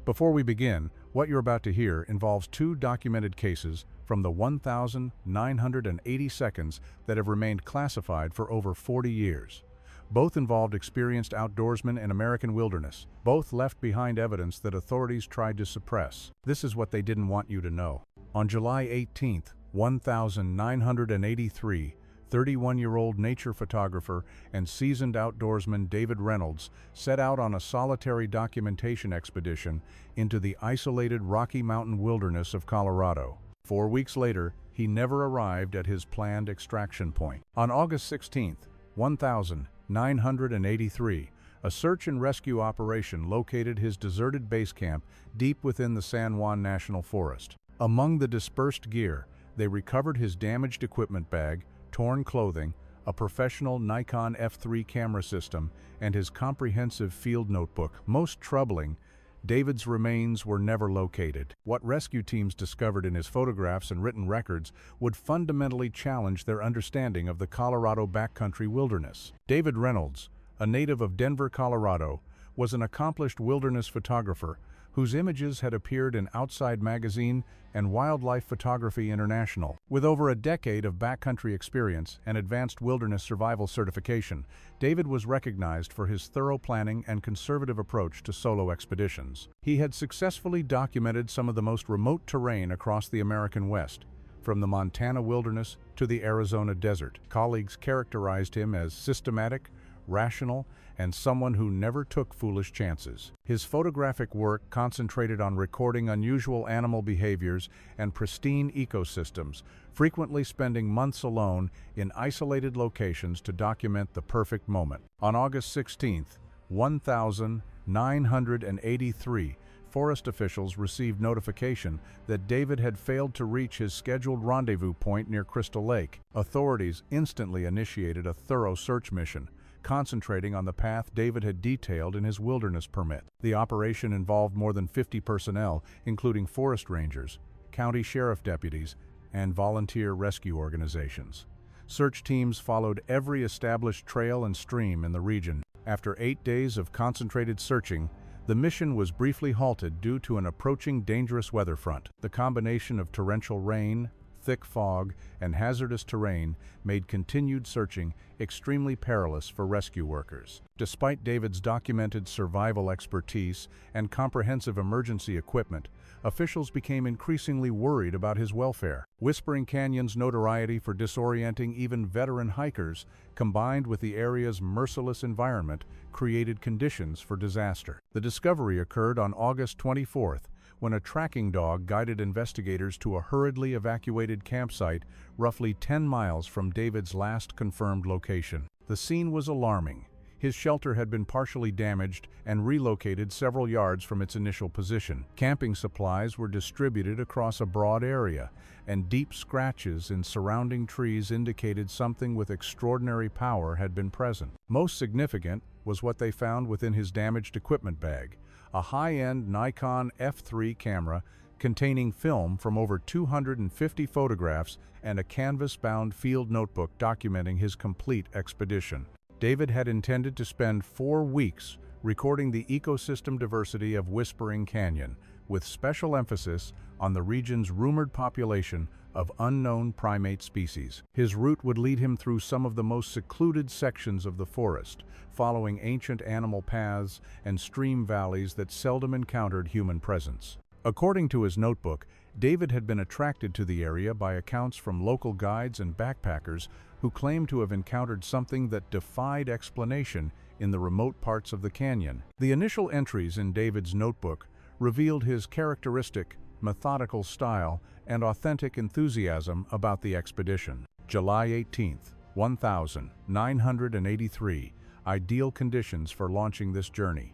Before we begin, what you're about to hear involves two documented cases from the 1,980 seconds that have remained classified for over 40 years. Both involved experienced outdoorsmen in American wilderness. Both left behind evidence that authorities tried to suppress. This is what they didn't want you to know. On July 18, 1983, 31-year-old nature photographer and seasoned outdoorsman David Reynolds set out on a solitary documentation expedition into the isolated Rocky Mountain wilderness of Colorado. 4 weeks later, he never arrived at his planned extraction point. On August 16, 1983, a search and rescue operation located his deserted base camp deep within the San Juan National Forest. Among the dispersed gear, they recovered his damaged equipment bag, torn clothing, a professional Nikon F3 camera system, and his comprehensive field notebook. Most troubling, David's remains were never located. What rescue teams discovered in his photographs and written records would fundamentally challenge their understanding of the Colorado backcountry wilderness. David Reynolds, a native of Denver, Colorado, was an accomplished wilderness photographer whose images had appeared in Outside Magazine and Wildlife Photography International. With over a decade of backcountry experience and advanced wilderness survival certification, David was recognized for his thorough planning and conservative approach to solo expeditions. He had successfully documented some of the most remote terrain across the American West, from the Montana wilderness to the Arizona desert. Colleagues characterized him as systematic, rational, and someone who never took foolish chances. His photographic work concentrated on recording unusual animal behaviors and pristine ecosystems, frequently spending months alone in isolated locations to document the perfect moment. On August 16, 1983, forest officials received notification that David had failed to reach his scheduled rendezvous point near Crystal Lake. Authorities instantly initiated a thorough search mission, concentrating on the path David had detailed in his wilderness permit. The operation involved more than 50 personnel, including forest rangers, county sheriff deputies, and volunteer rescue organizations. Search teams followed every established trail and stream in the region. After 8 days of concentrated searching, the mission was briefly halted due to an approaching dangerous weather front. The combination of torrential rain, thick fog, and hazardous terrain made continued searching extremely perilous for rescue workers. Despite David's documented survival expertise and comprehensive emergency equipment, officials became increasingly worried about his welfare. Whispering Canyon's notoriety for disorienting even veteran hikers, combined with the area's merciless environment, created conditions for disaster. The discovery occurred on August 24th, when a tracking dog guided investigators to a hurriedly evacuated campsite roughly 10 miles from David's last confirmed location. The scene was alarming. His shelter had been partially damaged and relocated several yards from its initial position. Camping supplies were distributed across a broad area, and deep scratches in surrounding trees indicated something with extraordinary power had been present. Most significant was what they found within his damaged equipment bag: a high-end Nikon F3 camera containing film from over 250 photographs and a canvas-bound field notebook documenting his complete expedition. David had intended to spend 4 weeks recording the ecosystem diversity of Whispering Canyon, with special emphasis on the region's rumored population of unknown primate species. His route would lead him through some of the most secluded sections of the forest, following ancient animal paths and stream valleys that seldom encountered human presence. According to his notebook, David had been attracted to the area by accounts from local guides and backpackers who claimed to have encountered something that defied explanation in the remote parts of the canyon. The initial entries in David's notebook revealed his characteristic, methodical style and authentic enthusiasm about the expedition. July 18, 1983, ideal conditions for launching this journey.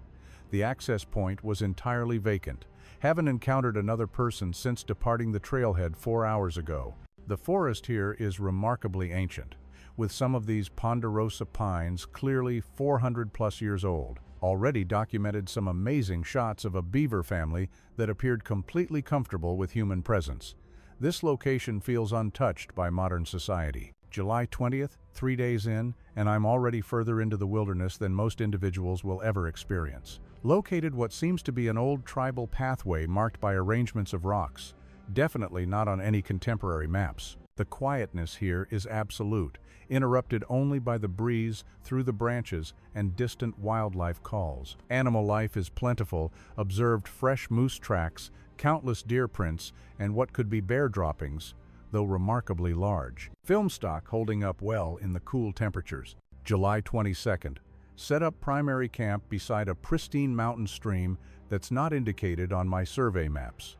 The access point was entirely vacant. Haven't encountered another person since departing the trailhead 4 hours ago. The forest here is remarkably ancient, with some of these ponderosa pines clearly 400+ years old. Already documented some amazing shots of a beaver family that appeared completely comfortable with human presence. This location feels untouched by modern society. July 20th, 3 days in, and I'm already further into the wilderness than most individuals will ever experience. Located what seems to be an old tribal pathway marked by arrangements of rocks, definitely not on any contemporary maps. The quietness here is absolute, interrupted only by the breeze through the branches and distant wildlife calls. Animal life is plentiful, observed fresh moose tracks, countless deer prints, and what could be bear droppings, though remarkably large. Film stock holding up well in the cool temperatures. July 22nd. Set up primary camp beside a pristine mountain stream that's not indicated on my survey maps.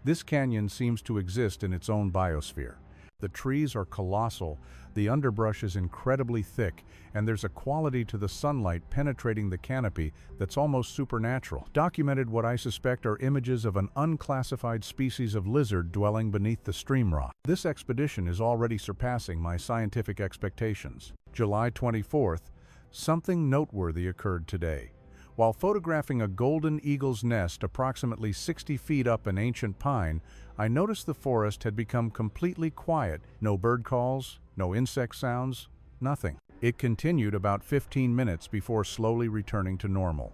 This canyon seems to exist in its own biosphere. The trees are colossal, the underbrush is incredibly thick, and there's a quality to the sunlight penetrating the canopy that's almost supernatural. Documented what I suspect are images of an unclassified species of lizard dwelling beneath the stream rock. This expedition is already surpassing my scientific expectations. July 24th, something noteworthy occurred today. While photographing a golden eagle's nest approximately 60 feet up an ancient pine, I noticed the forest had become completely quiet. No bird calls, no insect sounds, nothing. It continued about 15 minutes before slowly returning to normal.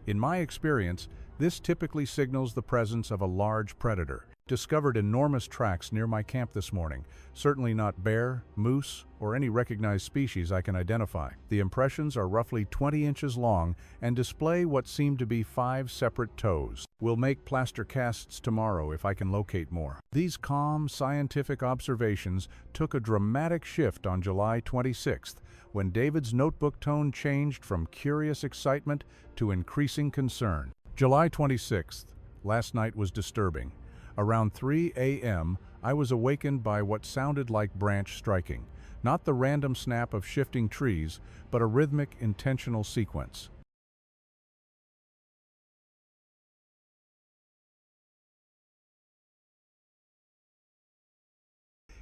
In my experience, this typically signals the presence of a large predator. Discovered enormous tracks near my camp this morning, certainly not bear, moose, or any recognized species I can identify. The impressions are roughly 20 inches long and display what seem to be 5 separate toes. We'll make plaster casts tomorrow if I can locate more. These calm, scientific observations took a dramatic shift on July 26th, when David's notebook tone changed from curious excitement to increasing concern. July 26th. Last night was disturbing. Around 3 a.m., I was awakened by what sounded like branch striking. Not the random snap of shifting trees, but a rhythmic, intentional sequence.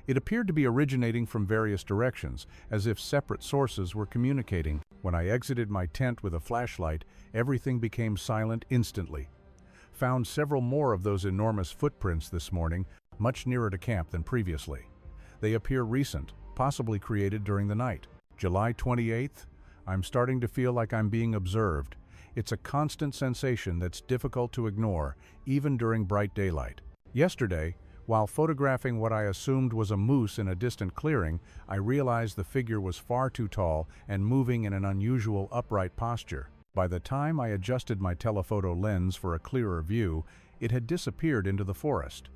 It appeared to be originating from various directions, as if separate sources were communicating. When I exited my tent with a flashlight, everything became silent instantly. Found several more of those enormous footprints this morning, much nearer to camp than previously. They appear recent, possibly created during the night. July 28th, I'm starting to feel like I'm being observed. It's a constant sensation that's difficult to ignore, even during bright daylight. Yesterday, while photographing what I assumed was a moose in a distant clearing, I realized the figure was far too tall and moving in an unusual upright posture. By the time I adjusted my telephoto lens for a clearer view, it had disappeared into the forest.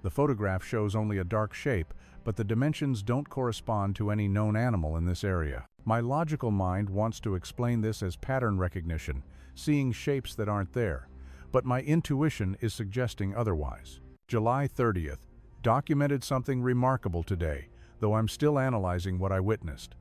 The photograph shows only a dark shape, but the dimensions don't correspond to any known animal in this area. My logical mind wants to explain this as pattern recognition, seeing shapes that aren't there, but my intuition is suggesting otherwise. July 30th. Documented something remarkable today, though I'm still analyzing what I witnessed.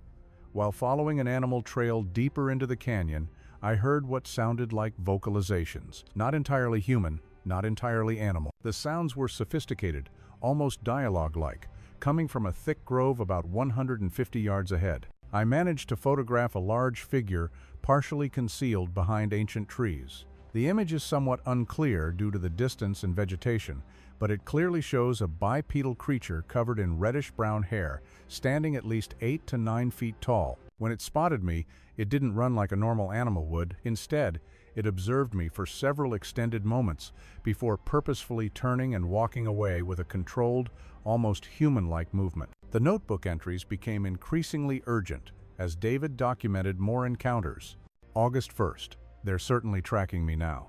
While following an animal trail deeper into the canyon, I heard what sounded like vocalizations. Not entirely human, not entirely animal. The sounds were sophisticated, almost dialogue-like, coming from a thick grove about 150 yards ahead. I managed to photograph a large figure partially concealed behind ancient trees. The image is somewhat unclear due to the distance and vegetation, but it clearly shows a bipedal creature covered in reddish-brown hair, standing at least 8 to 9 feet tall. When it spotted me, it didn't run like a normal animal would. Instead, it observed me for several extended moments before purposefully turning and walking away with a controlled, almost human-like movement. The notebook entries became increasingly urgent as David documented more encounters. August 1st. They're certainly tracking me now.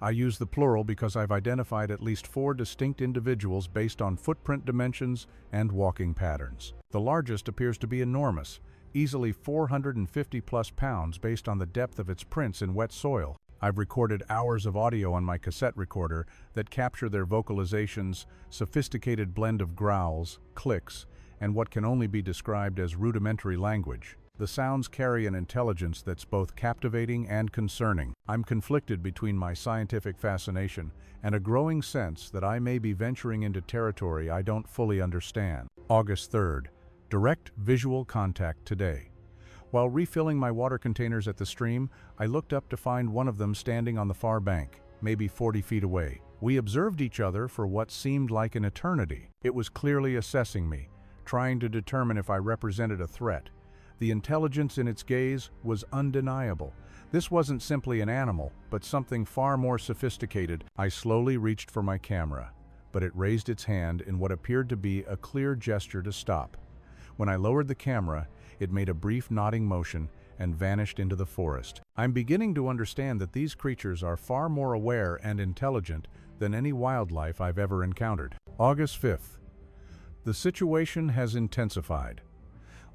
I use the plural because I've identified at least 4 distinct individuals based on footprint dimensions and walking patterns. The largest appears to be enormous, easily 450-plus pounds based on the depth of its prints in wet soil. I've recorded hours of audio on my cassette recorder that capture their vocalizations, sophisticated blend of growls, clicks, and what can only be described as rudimentary language. The sounds carry an intelligence that's both captivating and concerning. I'm conflicted between my scientific fascination and a growing sense that I may be venturing into territory I don't fully understand. August 3rd. Direct visual contact today. While refilling my water containers at the stream, I looked up to find one of them standing on the far bank, maybe 40 feet away. We observed each other for what seemed like an eternity. It was clearly assessing me, trying to determine if I represented a threat. The intelligence in its gaze was undeniable. This wasn't simply an animal, but something far more sophisticated. I slowly reached for my camera, but it raised its hand in what appeared to be a clear gesture to stop. When I lowered the camera, it made a brief nodding motion and vanished into the forest. I'm beginning to understand that these creatures are far more aware and intelligent than any wildlife I've ever encountered. August 5th. The situation has intensified.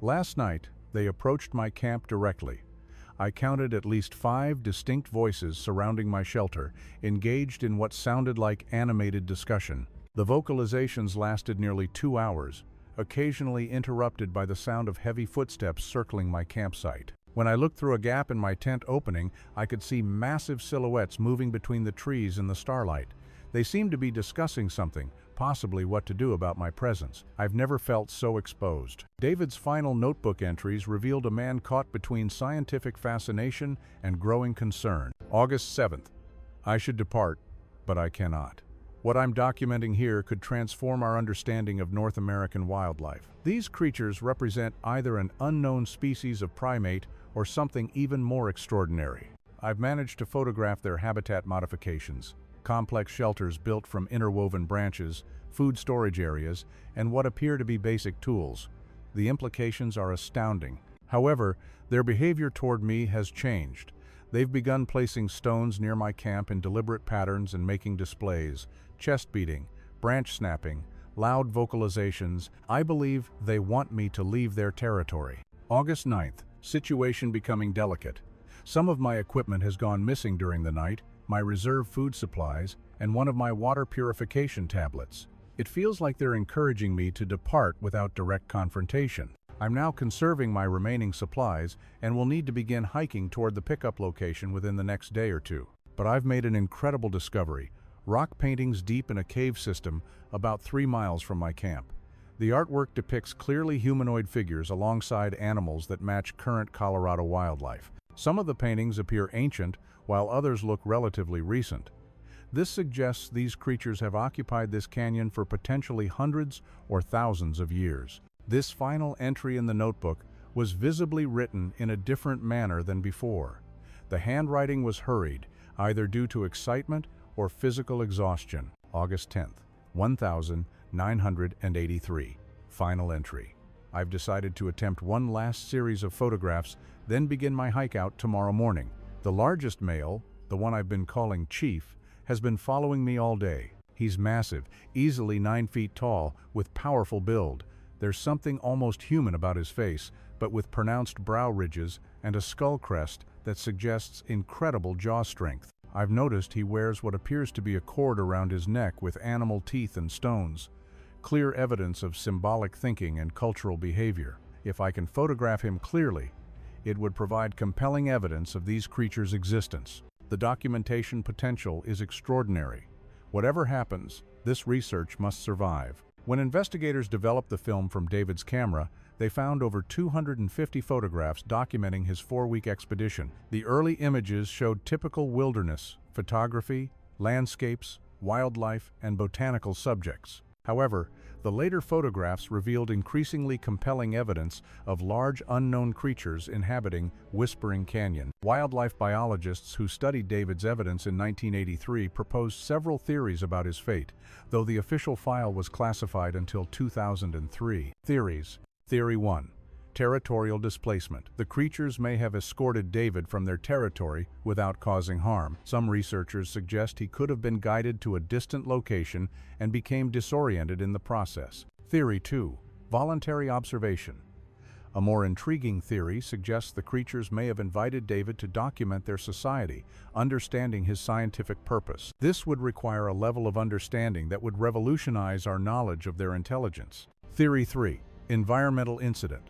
Last night, they approached my camp directly. I counted at least 5 distinct voices surrounding my shelter, engaged in what sounded like animated discussion. The vocalizations lasted nearly 2 hours, occasionally interrupted by the sound of heavy footsteps circling my campsite. When I looked through a gap in my tent opening, I could see massive silhouettes moving between the trees in the starlight. They seemed to be discussing something, possibly what to do about my presence. I've never felt so exposed. David's final notebook entries revealed a man caught between scientific fascination and growing concern. August 7th. I should depart, but I cannot. What I'm documenting here could transform our understanding of North American wildlife. These creatures represent either an unknown species of primate or something even more extraordinary. I've managed to photograph their habitat modifications, complex shelters built from interwoven branches, food storage areas, and what appear to be basic tools. The implications are astounding. However, their behavior toward me has changed. They've begun placing stones near my camp in deliberate patterns and making displays, chest beating, branch snapping, loud vocalizations. I believe they want me to leave their territory. August 9th. Situation becoming delicate. Some of my equipment has gone missing during the night, my reserve food supplies, and one of my water purification tablets. It feels like they're encouraging me to depart without direct confrontation. I'm now conserving my remaining supplies and will need to begin hiking toward the pickup location within the next day or two. But I've made an incredible discovery: rock paintings deep in a cave system about 3 miles from my camp. The artwork depicts clearly humanoid figures alongside animals that match current Colorado wildlife. Some of the paintings appear ancient, while others look relatively recent. This suggests these creatures have occupied this canyon for potentially hundreds or thousands of years. This final entry in the notebook was visibly written in a different manner than before. The handwriting was hurried, either due to excitement or physical exhaustion. August 10th, 1983. Final entry. I've decided to attempt one last series of photographs, then begin my hike out tomorrow morning. The largest male, the one I've been calling Chief, has been following me all day. He's massive, easily 9 feet tall, with powerful build. There's something almost human about his face, but with pronounced brow ridges and a skull crest that suggests incredible jaw strength. I've noticed he wears what appears to be a cord around his neck with animal teeth and stones, clear evidence of symbolic thinking and cultural behavior. If I can photograph him clearly, it would provide compelling evidence of these creatures' existence. The documentation potential is extraordinary. Whatever happens, this research must survive. When investigators developed the film from David's camera, they found over 250 photographs documenting his 4-week expedition. The early images showed typical wilderness photography, landscapes, wildlife, and botanical subjects. However, the later photographs revealed increasingly compelling evidence of large unknown creatures inhabiting Whispering Canyon. Wildlife biologists who studied David's evidence in 1983 proposed several theories about his fate, though the official file was classified until 2003. Theories. Theory 1. Territorial displacement. The creatures may have escorted David from their territory without causing harm. Some researchers suggest he could have been guided to a distant location and became disoriented in the process. Theory 2. Voluntary observation. A more intriguing theory suggests the creatures may have invited David to document their society, understanding his scientific purpose. This would require a level of understanding that would revolutionize our knowledge of their intelligence. Theory 3. Environmental incident.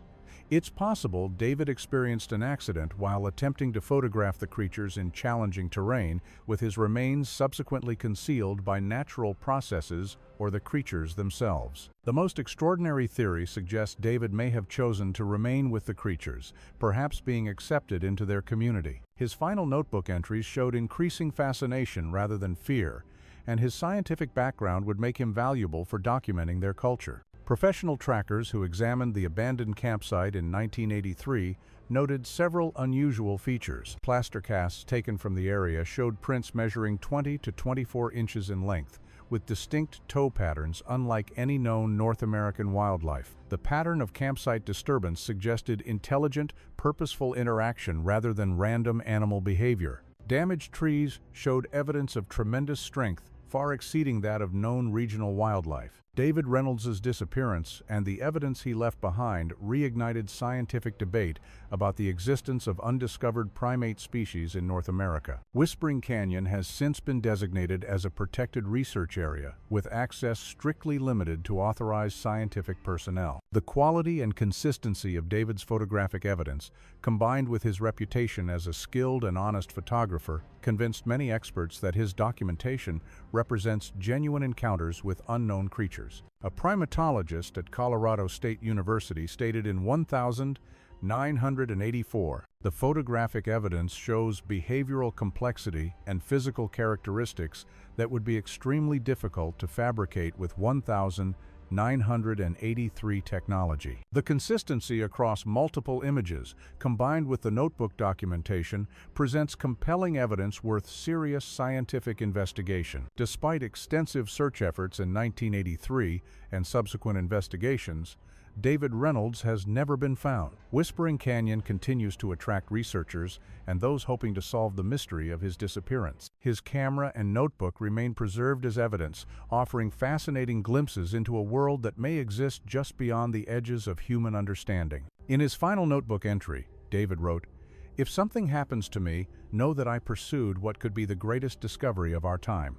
It's possible David experienced an accident while attempting to photograph the creatures in challenging terrain, with his remains subsequently concealed by natural processes or the creatures themselves. The most extraordinary theory suggests David may have chosen to remain with the creatures, perhaps being accepted into their community. His final notebook entries showed increasing fascination rather than fear, and his scientific background would make him valuable for documenting their culture. Professional trackers who examined the abandoned campsite in 1983 noted several unusual features. Plaster casts taken from the area showed prints measuring 20 to 24 inches in length, with distinct toe patterns unlike any known North American wildlife. The pattern of campsite disturbance suggested intelligent, purposeful interaction rather than random animal behavior. Damaged trees showed evidence of tremendous strength, far exceeding that of known regional wildlife. David Reynolds' disappearance and the evidence he left behind reignited scientific debate about the existence of undiscovered primate species in North America. Whispering Canyon has since been designated as a protected research area, with access strictly limited to authorized scientific personnel. The quality and consistency of David's photographic evidence, combined with his reputation as a skilled and honest photographer, convinced many experts that his documentation represents genuine encounters with unknown creatures. A primatologist at Colorado State University stated in 1984, "The photographic evidence shows behavioral complexity and physical characteristics that would be extremely difficult to fabricate with 1983 technology." The consistency across multiple images, combined with the notebook documentation, presents compelling evidence worth serious scientific investigation. Despite extensive search efforts in 1983 and subsequent investigations, David Reynolds has never been found. Whispering Canyon continues to attract researchers and those hoping to solve the mystery of his disappearance. His camera and notebook remain preserved as evidence, offering fascinating glimpses into a world that may exist just beyond the edges of human understanding. In his final notebook entry, David wrote, "If something happens to me, know that I pursued what could be the greatest discovery of our time.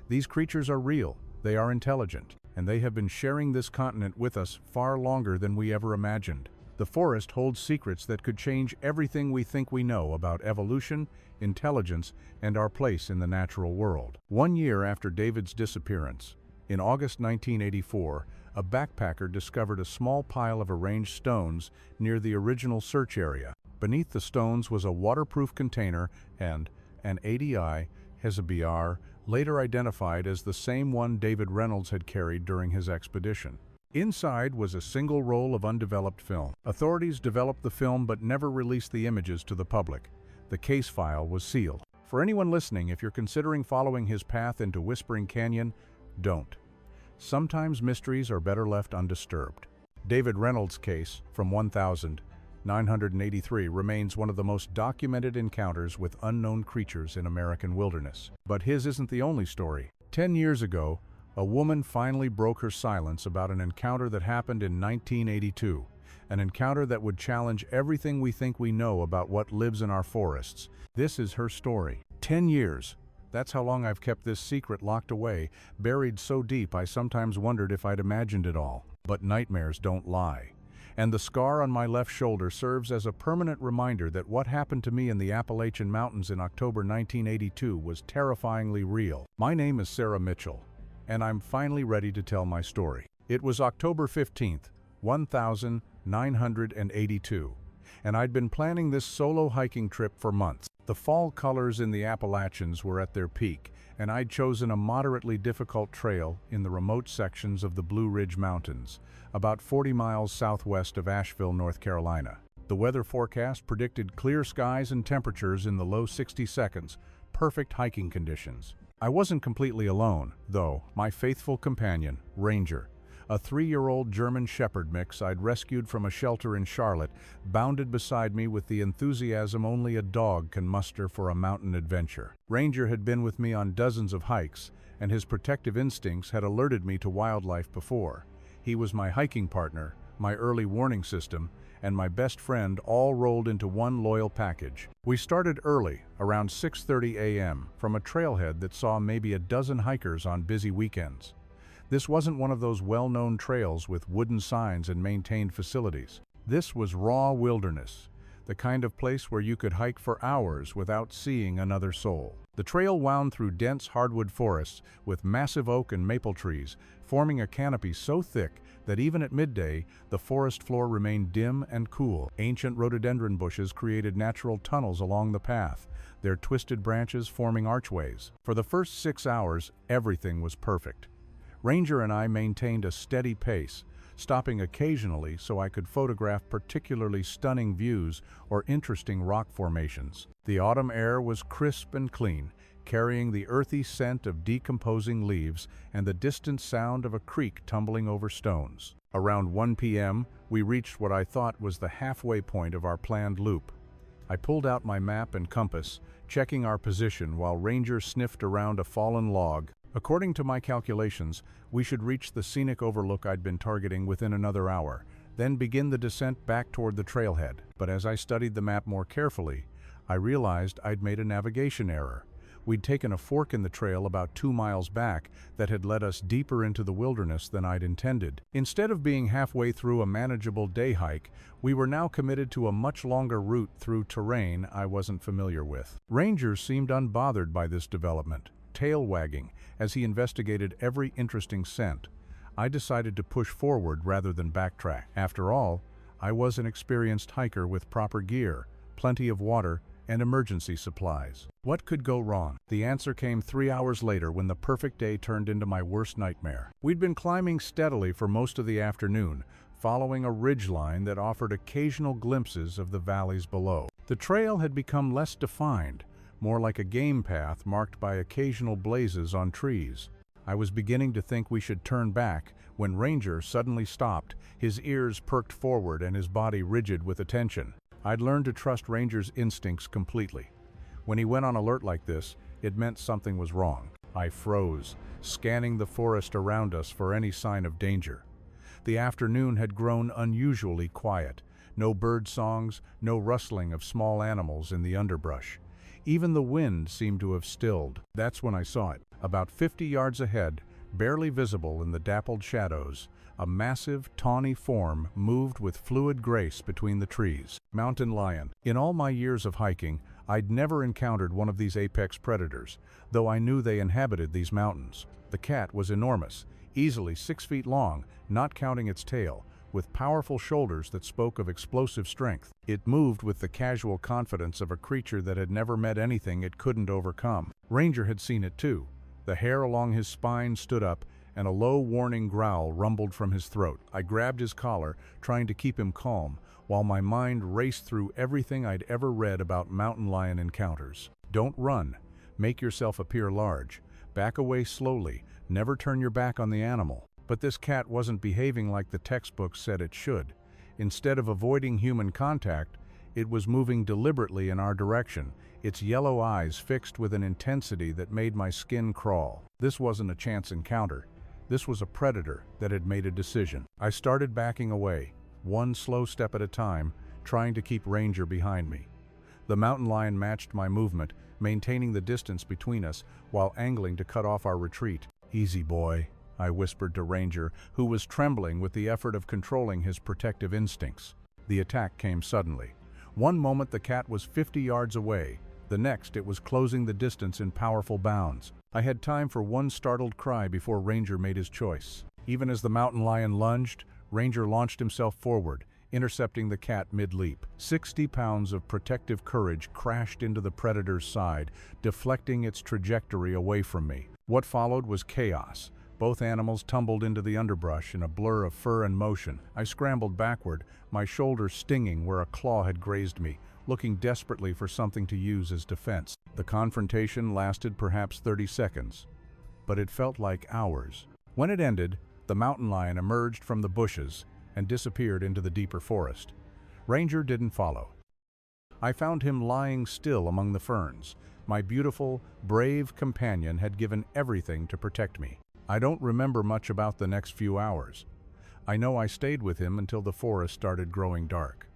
These creatures are real, they are intelligent, and they have been sharing this continent with us far longer than we ever imagined. The forest holds secrets that could change everything we think we know about evolution, intelligence, and our place in the natural world." 1 year after David's disappearance, in August 1984, a backpacker discovered a small pile of arranged stones near the original search area. Beneath the stones was a waterproof container and an ADI Hesabr, later identified as the same one David Reynolds had carried during his expedition. Inside was a single roll of undeveloped film. Authorities developed the film but never released the images to the public. The case file was sealed. For anyone listening, if you're considering following his path into Whispering Canyon, don't. Sometimes mysteries are better left undisturbed. David Reynolds' case, from 1983, remains one of the most documented encounters with unknown creatures in American wilderness. But his isn't the only story. 10 years ago, a woman finally broke her silence about an encounter that happened in 1982, an encounter that would challenge everything we think we know about what lives in our forests. This is her story. 10 years. That's how long I've kept this secret locked away, buried so deep I sometimes wondered if I'd imagined it all. But nightmares don't lie. And the scar on my left shoulder serves as a permanent reminder that what happened to me in the Appalachian Mountains in October 1982 was terrifyingly real. My name is Sarah Mitchell, and I'm finally ready to tell my story. It was October 15th, 1982, and I'd been planning this solo hiking trip for months. The fall colors in the Appalachians were at their peak, and I'd chosen a moderately difficult trail in the remote sections of the Blue Ridge Mountains, about 40 miles southwest of Asheville, North Carolina. The weather forecast predicted clear skies and temperatures in the low 60 seconds, perfect hiking conditions. I wasn't completely alone, though. My faithful companion, Ranger, a 3-year-old German Shepherd mix I'd rescued from a shelter in Charlotte, bounded beside me with the enthusiasm only a dog can muster for a mountain adventure. Ranger had been with me on dozens of hikes, and his protective instincts had alerted me to wildlife before. He was my hiking partner, my early warning system, and my best friend, all rolled into one loyal package. We started early, around 6:30 a.m., from a trailhead that saw maybe a dozen hikers on busy weekends. This wasn't one of those well-known trails with wooden signs and maintained facilities. This was raw wilderness, the kind of place where you could hike for hours without seeing another soul. The trail wound through dense hardwood forests with massive oak and maple trees, forming a canopy so thick that even at midday, the forest floor remained dim and cool. Ancient rhododendron bushes created natural tunnels along the path, their twisted branches forming archways. For the first 6 hours, everything was perfect. Ranger and I maintained a steady pace, stopping occasionally so I could photograph particularly stunning views or interesting rock formations. The autumn air was crisp and clean, carrying the earthy scent of decomposing leaves and the distant sound of a creek tumbling over stones. Around 1 p.m., we reached what I thought was the halfway point of our planned loop. I pulled out my map and compass, checking our position while Ranger sniffed around a fallen log. According to my calculations, we should reach the scenic overlook I'd been targeting within another hour, then begin the descent back toward the trailhead. But as I studied the map more carefully, I realized I'd made a navigation error. We'd taken a fork in the trail about 2 miles back that had led us deeper into the wilderness than I'd intended. Instead of being halfway through a manageable day hike, we were now committed to a much longer route through terrain I wasn't familiar with. Ranger seemed unbothered by this development, tail wagging as he investigated every interesting scent. I decided to push forward rather than backtrack. After all, I was an experienced hiker with proper gear, plenty of water, and emergency supplies. What could go wrong? The answer came 3 hours later when the perfect day turned into my worst nightmare. We'd been climbing steadily for most of the afternoon, following a ridgeline that offered occasional glimpses of the valleys below. The trail had become less defined, more like a game path marked by occasional blazes on trees. I was beginning to think we should turn back when Ranger suddenly stopped, his ears perked forward and his body rigid with attention. I'd learned to trust Ranger's instincts completely. When he went on alert like this, it meant something was wrong. I froze, scanning the forest around us for any sign of danger. The afternoon had grown unusually quiet. No bird songs, no rustling of small animals in the underbrush. Even the wind seemed to have stilled. That's when I saw it. About 50 yards ahead, barely visible in the dappled shadows, a massive, tawny form moved with fluid grace between the trees. Mountain lion. In all my years of hiking, I'd never encountered one of these apex predators, though I knew they inhabited these mountains. The cat was enormous, easily 6 feet long, not counting its tail, with powerful shoulders that spoke of explosive strength. It moved with the casual confidence of a creature that had never met anything it couldn't overcome. Ranger had seen it too. The hair along his spine stood up, and a low warning growl rumbled from his throat. I grabbed his collar, trying to keep him calm, while my mind raced through everything I'd ever read about mountain lion encounters. Don't run. Make yourself appear large. Back away slowly. Never turn your back on the animal. But this cat wasn't behaving like the textbook said it should. Instead of avoiding human contact, it was moving deliberately in our direction, its yellow eyes fixed with an intensity that made my skin crawl. This wasn't a chance encounter. This was a predator that had made a decision. I started backing away, one slow step at a time, trying to keep Ranger behind me. The mountain lion matched my movement, maintaining the distance between us while angling to cut off our retreat. "Easy, boy," I whispered to Ranger, who was trembling with the effort of controlling his protective instincts. The attack came suddenly. One moment the cat was 50 yards away. The next it was closing the distance in powerful bounds. I had time for one startled cry before Ranger made his choice. Even as the mountain lion lunged, Ranger launched himself forward, intercepting the cat mid-leap. 60 pounds of protective courage crashed into the predator's side, deflecting its trajectory away from me. What followed was chaos. Both animals tumbled into the underbrush in a blur of fur and motion. I scrambled backward, my shoulder stinging where a claw had grazed me, looking desperately for something to use as defense. The confrontation lasted perhaps 30 seconds, but it felt like hours. When it ended, the mountain lion emerged from the bushes and disappeared into the deeper forest. Ranger didn't follow. I found him lying still among the ferns. My beautiful, brave companion had given everything to protect me. I don't remember much about the next few hours. I know I stayed with him until the forest started growing dark.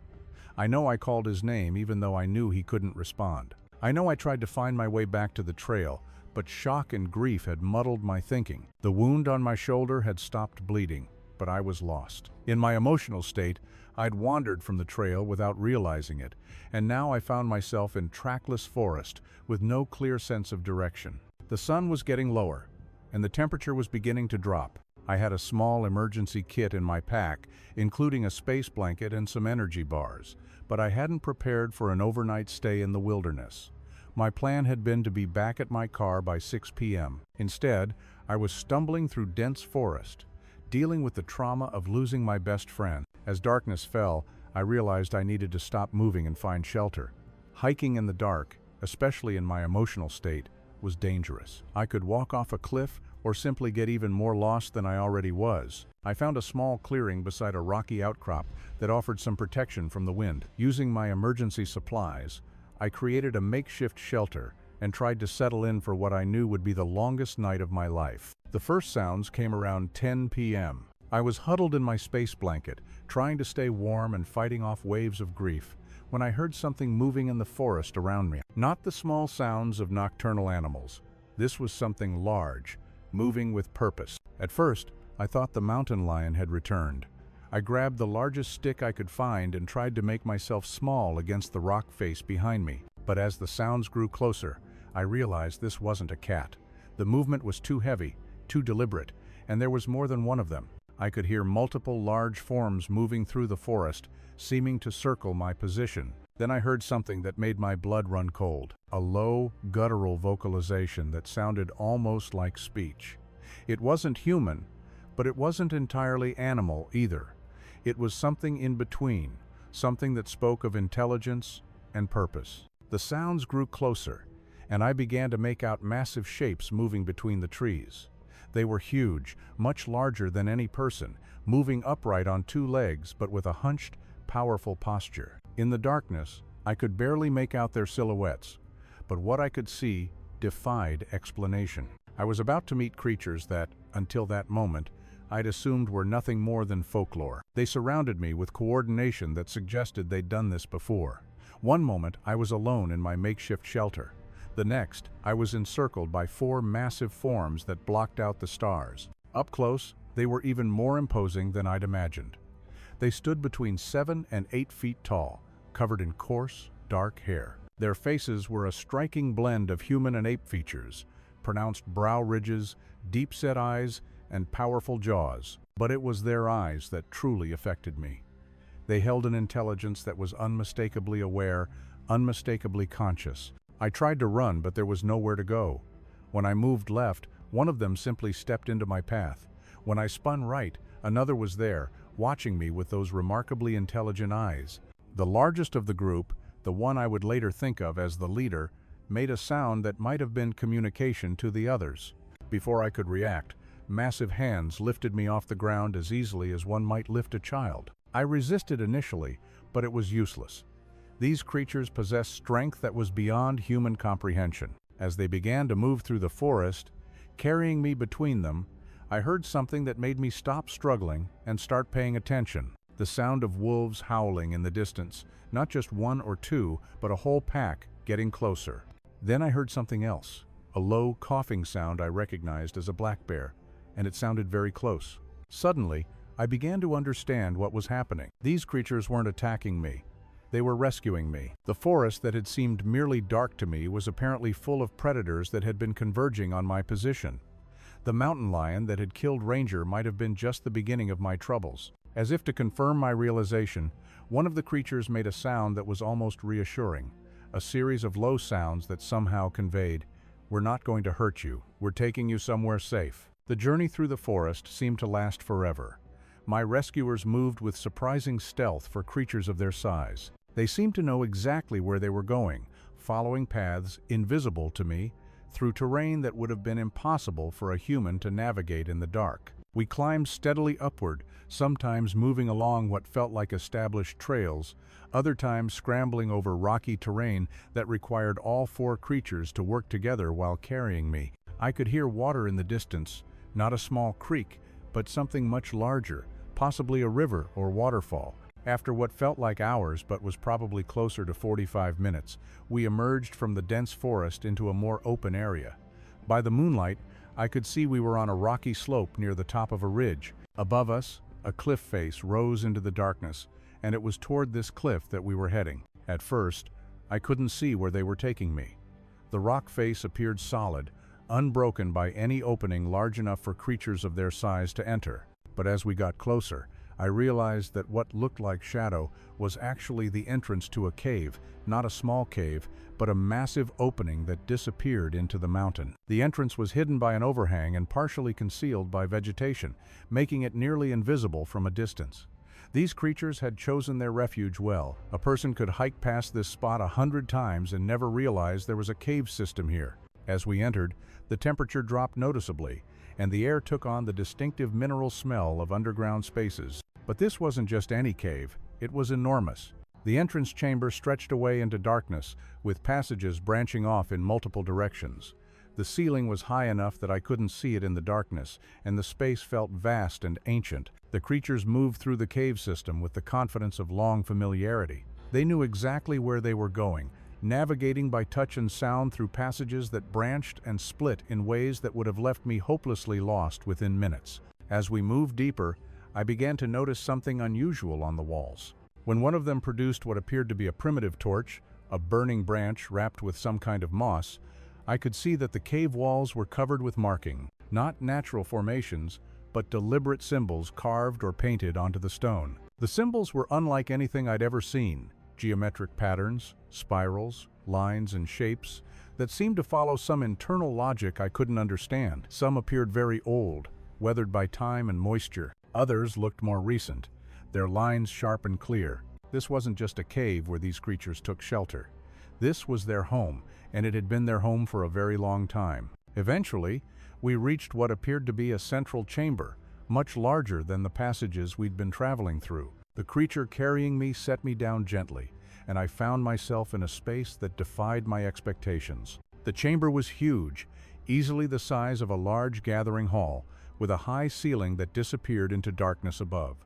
I know I called his name even though I knew he couldn't respond. I know I tried to find my way back to the trail, but shock and grief had muddled my thinking. The wound on my shoulder had stopped bleeding, but I was lost. In my emotional state, I'd wandered from the trail without realizing it, and now I found myself in trackless forest with no clear sense of direction. The sun was getting lower, and the temperature was beginning to drop. I had a small emergency kit in my pack, including a space blanket and some energy bars, but I hadn't prepared for an overnight stay in the wilderness. My plan had been to be back at my car by 6 p.m. Instead, I was stumbling through dense forest, dealing with the trauma of losing my best friend. As darkness fell, I realized I needed to stop moving and find shelter. Hiking in the dark, especially in my emotional state, was dangerous. I could walk off a cliff or simply get even more lost than I already was. I found a small clearing beside a rocky outcrop that offered some protection from the wind. Using my emergency supplies, I created a makeshift shelter and tried to settle in for what I knew would be the longest night of my life. The first sounds came around 10 p.m. I was huddled in my space blanket, trying to stay warm and fighting off waves of grief, when I heard something moving in the forest around me. Not the small sounds of nocturnal animals. This was something large, moving with purpose. At first, I thought the mountain lion had returned. I grabbed the largest stick I could find and tried to make myself small against the rock face behind me. But as the sounds grew closer, I realized this wasn't a cat. The movement was too heavy, too deliberate, and there was more than one of them. I could hear multiple large forms moving through the forest, seeming to circle my position. Then I heard something that made my blood run cold. A low, guttural vocalization that sounded almost like speech. It wasn't human, but it wasn't entirely animal either. It was something in between, something that spoke of intelligence and purpose. The sounds grew closer, and I began to make out massive shapes moving between the trees. They were huge, much larger than any person, moving upright on two legs but with a hunched, powerful posture. In the darkness, I could barely make out their silhouettes, but what I could see defied explanation. I was about to meet creatures that, until that moment, I'd assumed were nothing more than folklore. They surrounded me with coordination that suggested they'd done this before. One moment, I was alone in my makeshift shelter. The next, I was encircled by four massive forms that blocked out the stars. Up close, they were even more imposing than I'd imagined. They stood between 7 and 8 feet tall, covered in coarse, dark hair. Their faces were a striking blend of human and ape features, pronounced brow ridges, deep-set eyes, and powerful jaws. But it was their eyes that truly affected me. They held an intelligence that was unmistakably aware, unmistakably conscious. I tried to run, but there was nowhere to go. When I moved left, one of them simply stepped into my path. When I spun right, another was there, watching me with those remarkably intelligent eyes. The largest of the group, the one I would later think of as the leader, made a sound that might have been communication to the others. Before I could react, massive hands lifted me off the ground as easily as one might lift a child. I resisted initially, but it was useless. These creatures possessed strength that was beyond human comprehension. As they began to move through the forest, carrying me between them, I heard something that made me stop struggling and start paying attention. The sound of wolves howling in the distance, not just one or two, but a whole pack getting closer. Then I heard something else, a low coughing sound I recognized as a black bear, and it sounded very close. Suddenly, I began to understand what was happening. These creatures weren't attacking me. They were rescuing me. The forest that had seemed merely dark to me was apparently full of predators that had been converging on my position. The mountain lion that had killed Ranger might have been just the beginning of my troubles. As if to confirm my realization, one of the creatures made a sound that was almost reassuring, a series of low sounds that somehow conveyed, "We're not going to hurt you. We're taking you somewhere safe." The journey through the forest seemed to last forever. My rescuers moved with surprising stealth for creatures of their size. They seemed to know exactly where they were going, following paths invisible to me, through terrain that would have been impossible for a human to navigate in the dark. We climbed steadily upward, sometimes moving along what felt like established trails, other times scrambling over rocky terrain that required all four creatures to work together while carrying me. I could hear water in the distance, not a small creek, but something much larger, possibly a river or waterfall. After what felt like hours but was probably closer to 45 minutes, we emerged from the dense forest into a more open area. By the moonlight, I could see we were on a rocky slope near the top of a ridge. Above us, a cliff face rose into the darkness, and it was toward this cliff that we were heading. At first, I couldn't see where they were taking me. The rock face appeared solid, unbroken by any opening large enough for creatures of their size to enter. But as we got closer, I realized that what looked like shadow was actually the entrance to a cave, not a small cave, but a massive opening that disappeared into the mountain. The entrance was hidden by an overhang and partially concealed by vegetation, making it nearly invisible from a distance. These creatures had chosen their refuge well. A person could hike past this spot 100 times and never realize there was a cave system here. As we entered, the temperature dropped noticeably, and the air took on the distinctive mineral smell of underground spaces. But this wasn't just any cave, it was enormous. The entrance chamber stretched away into darkness, with passages branching off in multiple directions. The ceiling was high enough that I couldn't see it in the darkness, and the space felt vast and ancient. The creatures moved through the cave system with the confidence of long familiarity. They knew exactly where they were going, navigating by touch and sound through passages that branched and split in ways that would have left me hopelessly lost within minutes. As we moved deeper, I began to notice something unusual on the walls. When one of them produced what appeared to be a primitive torch, a burning branch wrapped with some kind of moss, I could see that the cave walls were covered with marking, not natural formations, but deliberate symbols carved or painted onto the stone. The symbols were unlike anything I'd ever seen. Geometric patterns, spirals, lines, and shapes that seemed to follow some internal logic I couldn't understand. Some appeared very old, weathered by time and moisture. Others looked more recent, their lines sharp and clear. This wasn't just a cave where these creatures took shelter. This was their home, and it had been their home for a very long time. Eventually, we reached what appeared to be a central chamber, much larger than the passages we'd been traveling through. The creature carrying me set me down gently, and I found myself in a space that defied my expectations. The chamber was huge, easily the size of a large gathering hall, with a high ceiling that disappeared into darkness above.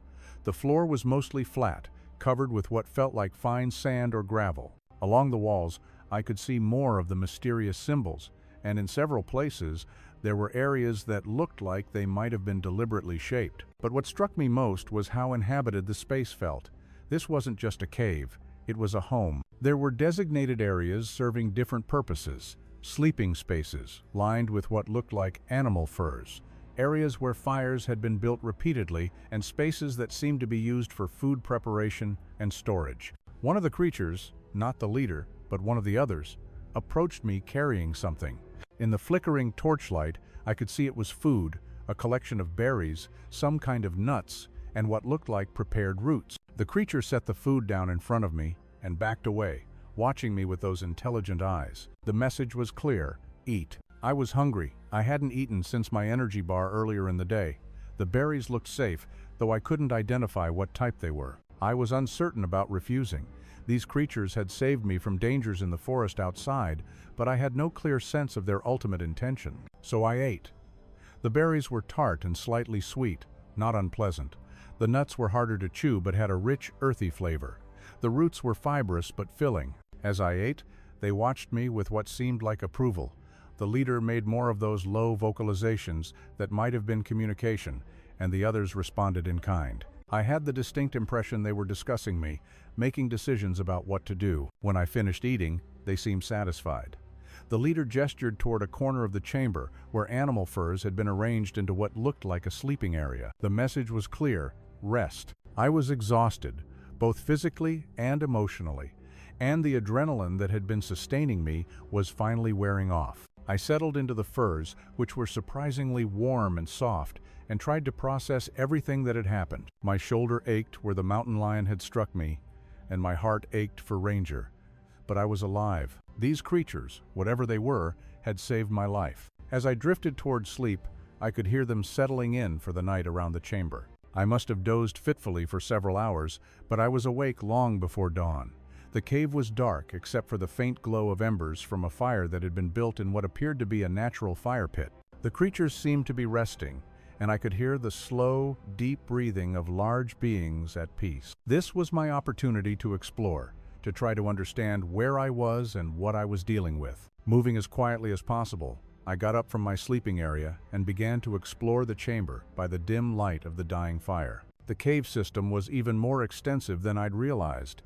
The floor was mostly flat, covered with what felt like fine sand or gravel. Along the walls, I could see more of the mysterious symbols, and in several places, there were areas that looked like they might have been deliberately shaped. But what struck me most was how inhabited the space felt. This wasn't just a cave, it was a home. There were designated areas serving different purposes, sleeping spaces lined with what looked like animal furs, areas where fires had been built repeatedly, and spaces that seemed to be used for food preparation and storage. One of the creatures, not the leader, but one of the others, approached me carrying something. In the flickering torchlight, I could see it was food, a collection of berries, some kind of nuts, and what looked like prepared roots. The creature set the food down in front of me and backed away, watching me with those intelligent eyes. The message was clear: eat. I was hungry. I hadn't eaten since my energy bar earlier in the day. The berries looked safe, though I couldn't identify what type they were. I was uncertain about refusing. These creatures had saved me from dangers in the forest outside, but I had no clear sense of their ultimate intention. So I ate. The berries were tart and slightly sweet, not unpleasant. The nuts were harder to chew but had a rich, earthy flavor. The roots were fibrous but filling. As I ate, they watched me with what seemed like approval. The leader made more of those low vocalizations that might have been communication, and the others responded in kind. I had the distinct impression they were discussing me, making decisions about what to do. When I finished eating, they seemed satisfied. The leader gestured toward a corner of the chamber where animal furs had been arranged into what looked like a sleeping area. The message was clear: rest. I was exhausted, both physically and emotionally, and the adrenaline that had been sustaining me was finally wearing off. I settled into the furs, which were surprisingly warm and soft, and tried to process everything that had happened. My shoulder ached where the mountain lion had struck me, and my heart ached for Ranger. But I was alive. These creatures, whatever they were, had saved my life. As I drifted toward sleep, I could hear them settling in for the night around the chamber. I must have dozed fitfully for several hours, but I was awake long before dawn. The cave was dark except for the faint glow of embers from a fire that had been built in what appeared to be a natural fire pit. The creatures seemed to be resting, and I could hear the slow, deep breathing of large beings at peace. This was my opportunity to explore, to try to understand where I was and what I was dealing with. Moving as quietly as possible, I got up from my sleeping area and began to explore the chamber by the dim light of the dying fire. The cave system was even more extensive than I'd realized.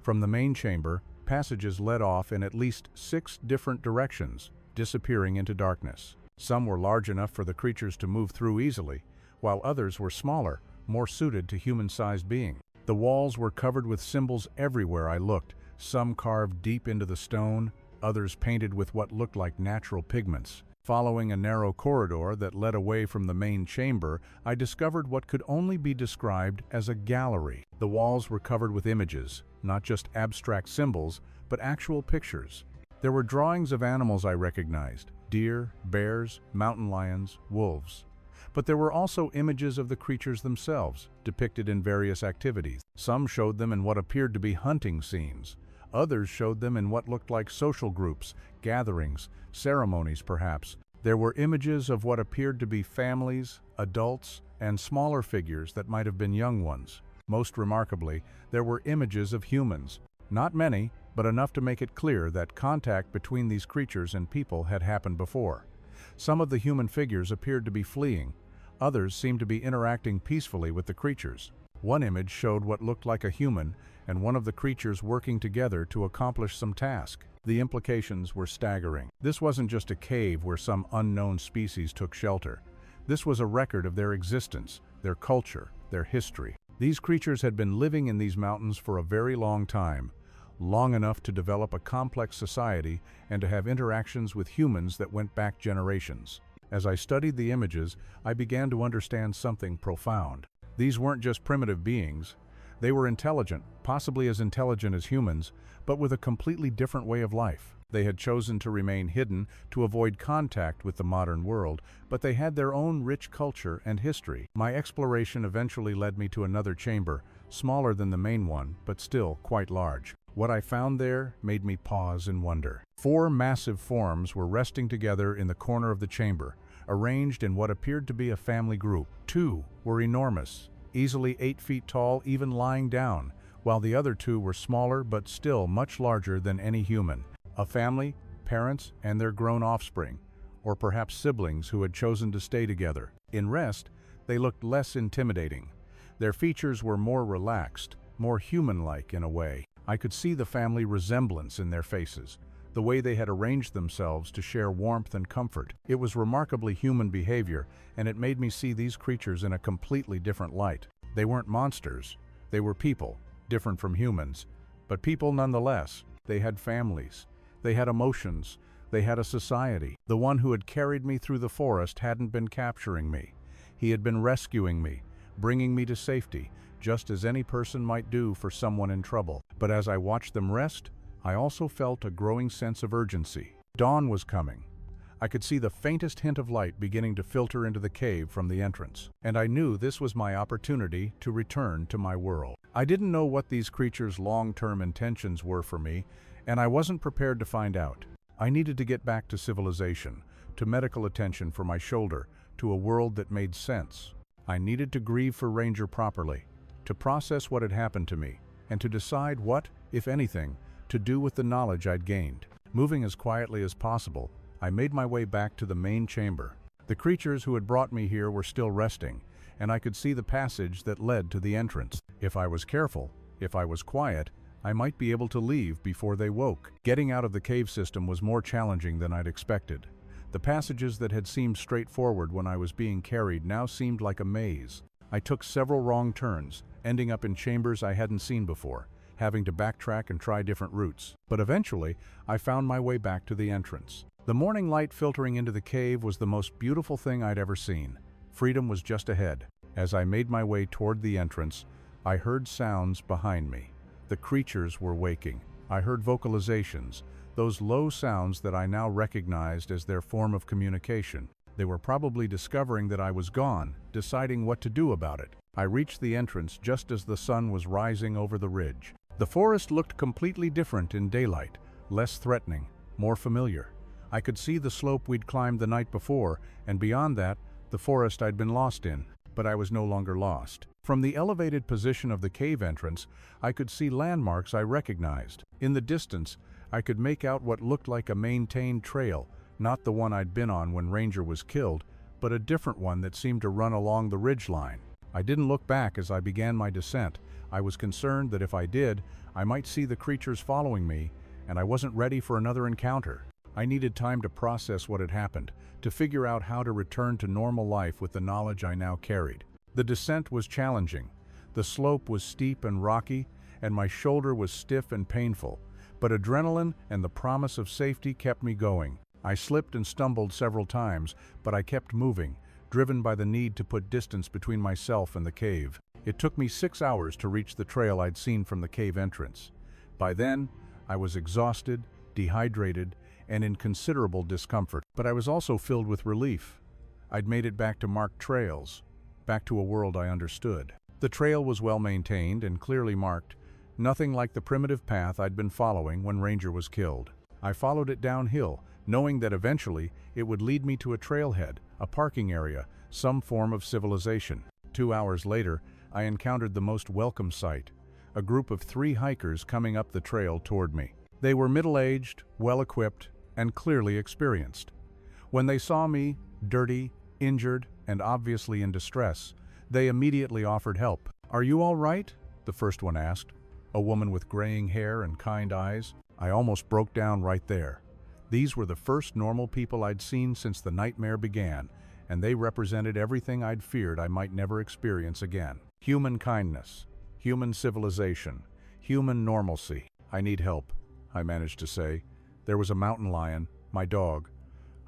From the main chamber, passages led off in at least 6 different directions, disappearing into darkness. Some were large enough for the creatures to move through easily, while others were smaller, more suited to human-sized being. The walls were covered with symbols everywhere I looked, some carved deep into the stone, others painted with what looked like natural pigments. Following a narrow corridor that led away from the main chamber, I discovered what could only be described as a gallery. The walls were covered with images, not just abstract symbols, but actual pictures. There were drawings of animals I recognized: deer, bears, mountain lions, wolves. But there were also images of the creatures themselves, depicted in various activities. Some showed them in what appeared to be hunting scenes. Others showed them in what looked like social groups, gatherings, ceremonies perhaps. There were images of what appeared to be families, adults, and smaller figures that might have been young ones. Most remarkably, there were images of humans. Not many, but enough to make it clear that contact between these creatures and people had happened before. Some of the human figures appeared to be fleeing. Others seemed to be interacting peacefully with the creatures. One image showed what looked like a human and one of the creatures working together to accomplish some task. The implications were staggering. This wasn't just a cave where some unknown species took shelter. This was a record of their existence, their culture, their history. These creatures had been living in these mountains for a very long time, long enough to develop a complex society and to have interactions with humans that went back generations. As I studied the images, I began to understand something profound. These weren't just primitive beings. They were intelligent, possibly as intelligent as humans, but with a completely different way of life. They had chosen to remain hidden to avoid contact with the modern world, but they had their own rich culture and history. My exploration eventually led me to another chamber, smaller than the main one, but still quite large. What I found there made me pause in wonder. 4 massive forms were resting together in the corner of the chamber, arranged in what appeared to be a family group. 2 were enormous, easily 8 feet tall, even lying down, while the other 2 were smaller but still much larger than any human. A family, parents, and their grown offspring, or perhaps siblings who had chosen to stay together. In rest, they looked less intimidating. Their features were more relaxed, more human-like in a way. I could see the family resemblance in their faces, the way they had arranged themselves to share warmth and comfort. It was remarkably human behavior, and it made me see these creatures in a completely different light. They weren't monsters. They were people, different from humans, but people nonetheless. They had families. They had emotions. They had a society. The one who had carried me through the forest hadn't been capturing me. He had been rescuing me, bringing me to safety, just as any person might do for someone in trouble. But as I watched them rest, I also felt a growing sense of urgency. Dawn was coming. I could see the faintest hint of light beginning to filter into the cave from the entrance, and I knew this was my opportunity to return to my world. I didn't know what these creatures' long-term intentions were for me, and I wasn't prepared to find out. I needed to get back to civilization, to medical attention for my shoulder, to a world that made sense. I needed to grieve for Ranger properly, to process what had happened to me, and to decide what, if anything, to do with the knowledge I'd gained. Moving as quietly as possible, I made my way back to the main chamber. The creatures who had brought me here were still resting, and I could see the passage that led to the entrance. If I was careful, if I was quiet, I might be able to leave before they woke. Getting out of the cave system was more challenging than I'd expected. The passages that had seemed straightforward when I was being carried now seemed like a maze. I took several wrong turns, ending up in chambers I hadn't seen before, having to backtrack and try different routes. But eventually, I found my way back to the entrance. The morning light filtering into the cave was the most beautiful thing I'd ever seen. Freedom was just ahead. As I made my way toward the entrance, I heard sounds behind me. The creatures were waking. I heard vocalizations, those low sounds that I now recognized as their form of communication. They were probably discovering that I was gone, deciding what to do about it. I reached the entrance just as the sun was rising over the ridge. The forest looked completely different in daylight, less threatening, more familiar. I could see the slope we'd climbed the night before, and beyond that, the forest I'd been lost in. But I was no longer lost. From the elevated position of the cave entrance, I could see landmarks I recognized. In the distance, I could make out what looked like a maintained trail, not the one I'd been on when Ranger was killed, but a different one that seemed to run along the ridgeline. I didn't look back as I began my descent. I was concerned that if I did, I might see the creatures following me, and I wasn't ready for another encounter. I needed time to process what had happened, to figure out how to return to normal life with the knowledge I now carried. The descent was challenging. The slope was steep and rocky, and my shoulder was stiff and painful, but adrenaline and the promise of safety kept me going. I slipped and stumbled several times, but I kept moving, driven by the need to put distance between myself and the cave. It took me 6 hours to reach the trail I'd seen from the cave entrance. By then, I was exhausted, dehydrated, and in considerable discomfort, but I was also filled with relief. I'd made it back to marked trails, back to a world I understood. The trail was well maintained and clearly marked, nothing like the primitive path I'd been following when Ranger was killed. I followed it downhill, knowing that eventually it would lead me to a trailhead, a parking area, some form of civilization. 2 hours later, I encountered the most welcome sight, a group of 3 hikers coming up the trail toward me. They were middle-aged, well-equipped, and clearly experienced. When they saw me, dirty, injured, and obviously in distress, they immediately offered help. "Are you all right?" the first one asked, a woman with graying hair and kind eyes. I almost broke down right there. These were the first normal people I'd seen since the nightmare began, and they represented everything I'd feared I might never experience again. Human kindness, human civilization, human normalcy. "I need help," I managed to say. There was a mountain lion, my dog.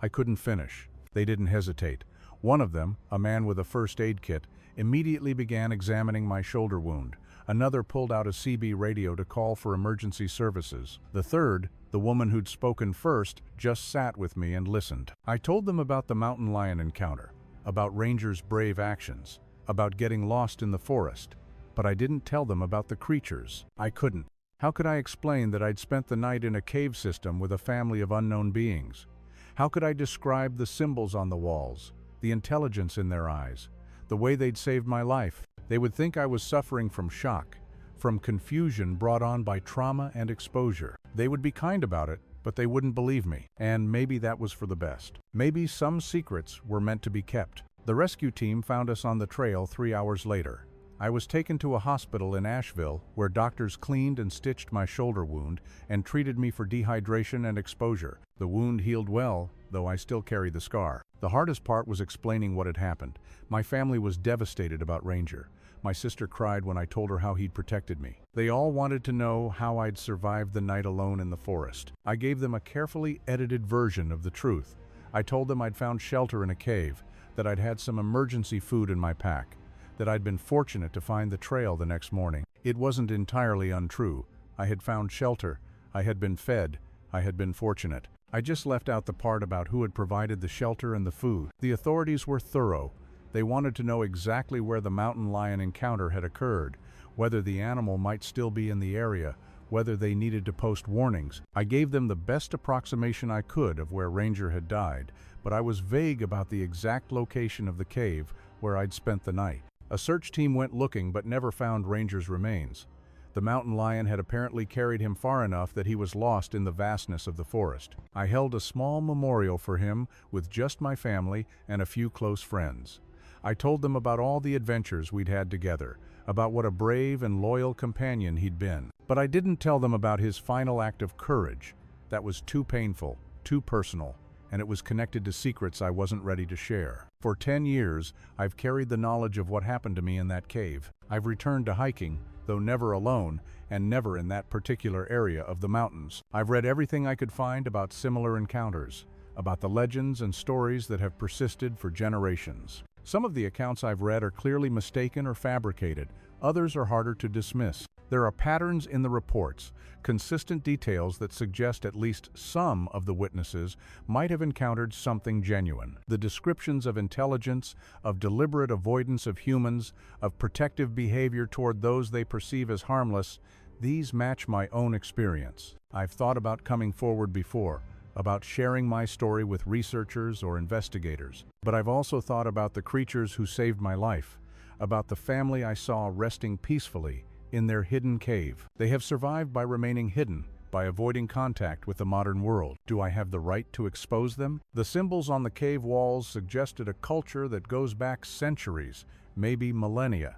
I couldn't finish. They didn't hesitate. One of them, a man with a first aid kit, immediately began examining my shoulder wound. Another pulled out a CB radio to call for emergency services. The third, the woman who'd spoken first, just sat with me and listened. I told them about the mountain lion encounter, about Ranger's brave actions, about getting lost in the forest, but I didn't tell them about the creatures. I couldn't. How could I explain that I'd spent the night in a cave system with a family of unknown beings? How could I describe the symbols on the walls, the intelligence in their eyes, the way they'd saved my life? They would think I was suffering from shock, from confusion brought on by trauma and exposure. They would be kind about it, but they wouldn't believe me. And maybe that was for the best. Maybe some secrets were meant to be kept. The rescue team found us on the trail 3 hours later. I was taken to a hospital in Asheville where doctors cleaned and stitched my shoulder wound and treated me for dehydration and exposure. The wound healed well, though I still carry the scar. The hardest part was explaining what had happened. My family was devastated about Ranger. My sister cried when I told her how he'd protected me. They all wanted to know how I'd survived the night alone in the forest. I gave them a carefully edited version of the truth. I told them I'd found shelter in a cave, that I'd had some emergency food in my pack, that I'd been fortunate to find the trail the next morning. It wasn't entirely untrue. I had found shelter, I had been fed, I had been fortunate. I just left out the part about who had provided the shelter and the food. The authorities were thorough. They wanted to know exactly where the mountain lion encounter had occurred, whether the animal might still be in the area, whether they needed to post warnings. I gave them the best approximation I could of where Ranger had died, but I was vague about the exact location of the cave where I'd spent the night. A search team went looking but never found Ranger's remains. The mountain lion had apparently carried him far enough that he was lost in the vastness of the forest. I held a small memorial for him with just my family and a few close friends. I told them about all the adventures we'd had together, about what a brave and loyal companion he'd been. But I didn't tell them about his final act of courage. That was too painful, too personal, and it was connected to secrets I wasn't ready to share. For 10 years, I've carried the knowledge of what happened to me in that cave. I've returned to hiking, though never alone, and never in that particular area of the mountains. I've read everything I could find about similar encounters, about the legends and stories that have persisted for generations. Some of the accounts I've read are clearly mistaken or fabricated. Others are harder to dismiss. There are patterns in the reports, consistent details that suggest at least some of the witnesses might have encountered something genuine. The descriptions of intelligence, of deliberate avoidance of humans, of protective behavior toward those they perceive as harmless, these match my own experience. I've thought about coming forward before, about sharing my story with researchers or investigators, but I've also thought about the creatures who saved my life, about the family I saw resting peacefully in their hidden cave. They have survived by remaining hidden, by avoiding contact with the modern world. Do I have the right to expose them? The symbols on the cave walls suggested a culture that goes back centuries, maybe millennia.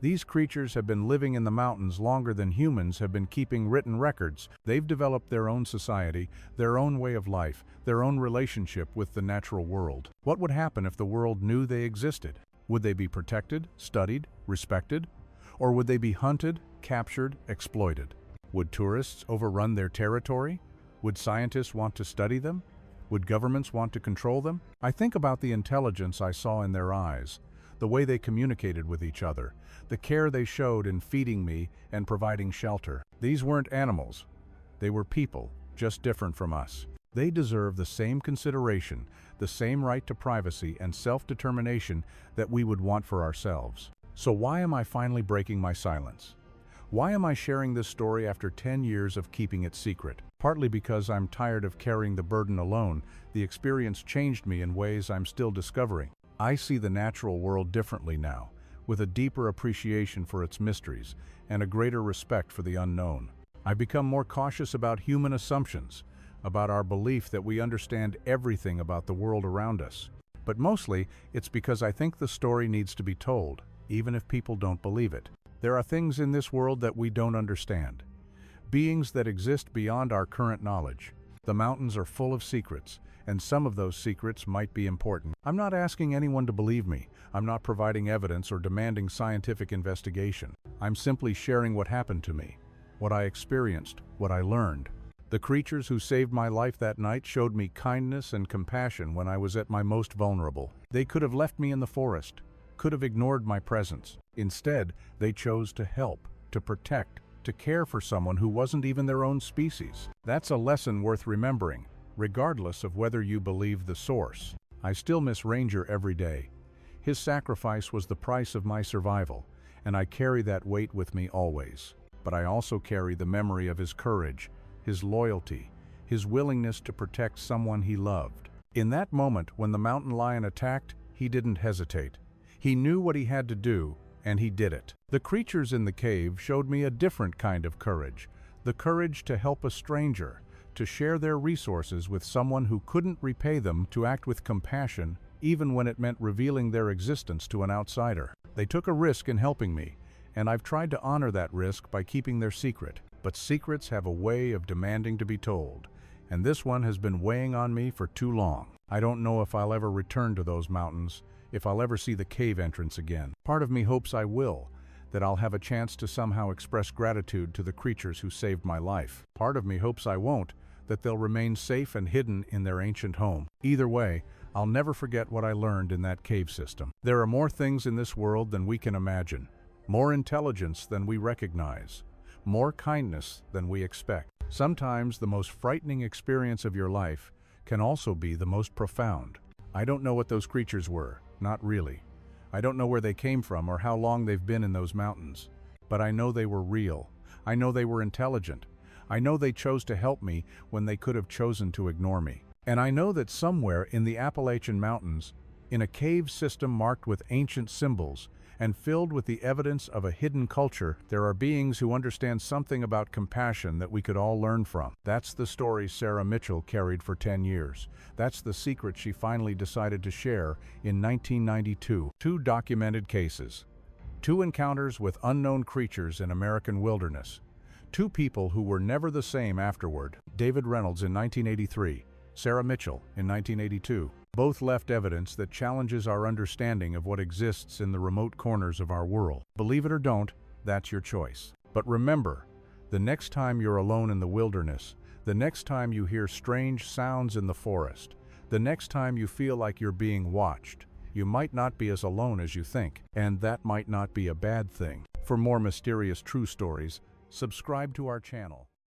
These creatures have been living in the mountains longer than humans have been keeping written records. They've developed their own society, their own way of life, their own relationship with the natural world. What would happen if the world knew they existed? Would they be protected, studied, respected? Or would they be hunted, captured, exploited? Would tourists overrun their territory? Would scientists want to study them? Would governments want to control them? I think about the intelligence I saw in their eyes, the way they communicated with each other, the care they showed in feeding me and providing shelter. These weren't animals. They were people, just different from us. They deserve the same consideration, the same right to privacy and self-determination that we would want for ourselves. So why am I finally breaking my silence? Why am I sharing this story after 10 years of keeping it secret? Partly because I'm tired of carrying the burden alone. The experience changed me in ways I'm still discovering. I see the natural world differently now, with a deeper appreciation for its mysteries and a greater respect for the unknown. I've become more cautious about human assumptions, about our belief that we understand everything about the world around us. But mostly, it's because I think the story needs to be told, even if people don't believe it. There are things in this world that we don't understand. Beings that exist beyond our current knowledge. The mountains are full of secrets, and some of those secrets might be important. I'm not asking anyone to believe me. I'm not providing evidence or demanding scientific investigation. I'm simply sharing what happened to me, what I experienced, what I learned. The creatures who saved my life that night showed me kindness and compassion when I was at my most vulnerable. They could have left me in the forest, could have ignored my presence. Instead, they chose to help, to protect, to care for someone who wasn't even their own species. That's a lesson worth remembering, regardless of whether you believe the source. I still miss Ranger every day. His sacrifice was the price of my survival, and I carry that weight with me always. But I also carry the memory of his courage, his loyalty, his willingness to protect someone he loved. In that moment when the mountain lion attacked, he didn't hesitate. He knew what he had to do, and he did it. The creatures in the cave showed me a different kind of courage, the courage to help a stranger, to share their resources with someone who couldn't repay them, to act with compassion, even when it meant revealing their existence to an outsider. They took a risk in helping me, and I've tried to honor that risk by keeping their secret. But secrets have a way of demanding to be told, and this one has been weighing on me for too long. I don't know if I'll ever return to those mountains, if I'll ever see the cave entrance again. Part of me hopes I will, that I'll have a chance to somehow express gratitude to the creatures who saved my life. Part of me hopes I won't, that they'll remain safe and hidden in their ancient home. Either way, I'll never forget what I learned in that cave system. There are more things in this world than we can imagine, more intelligence than we recognize, more kindness than we expect. Sometimes the most frightening experience of your life can also be the most profound. I don't know what those creatures were, not really. I don't know where they came from or how long they've been in those mountains. But I know they were real. I know they were intelligent. I know they chose to help me when they could have chosen to ignore me. And I know that somewhere in the Appalachian Mountains, in a cave system marked with ancient symbols and filled with the evidence of a hidden culture, there are beings who understand something about compassion that we could all learn from. That's the story Sarah Mitchell carried for 10 years. That's the secret she finally decided to share in 1992. 2 documented cases. 2 encounters with unknown creatures in American wilderness. 2 people who were never the same afterward. David Reynolds in 1983, Sarah Mitchell in 1982. Both left evidence that challenges our understanding of what exists in the remote corners of our world. Believe it or don't, that's your choice. But remember, the next time you're alone in the wilderness, the next time you hear strange sounds in the forest, the next time you feel like you're being watched, you might not be as alone as you think, and that might not be a bad thing. For more mysterious true stories, subscribe to our channel.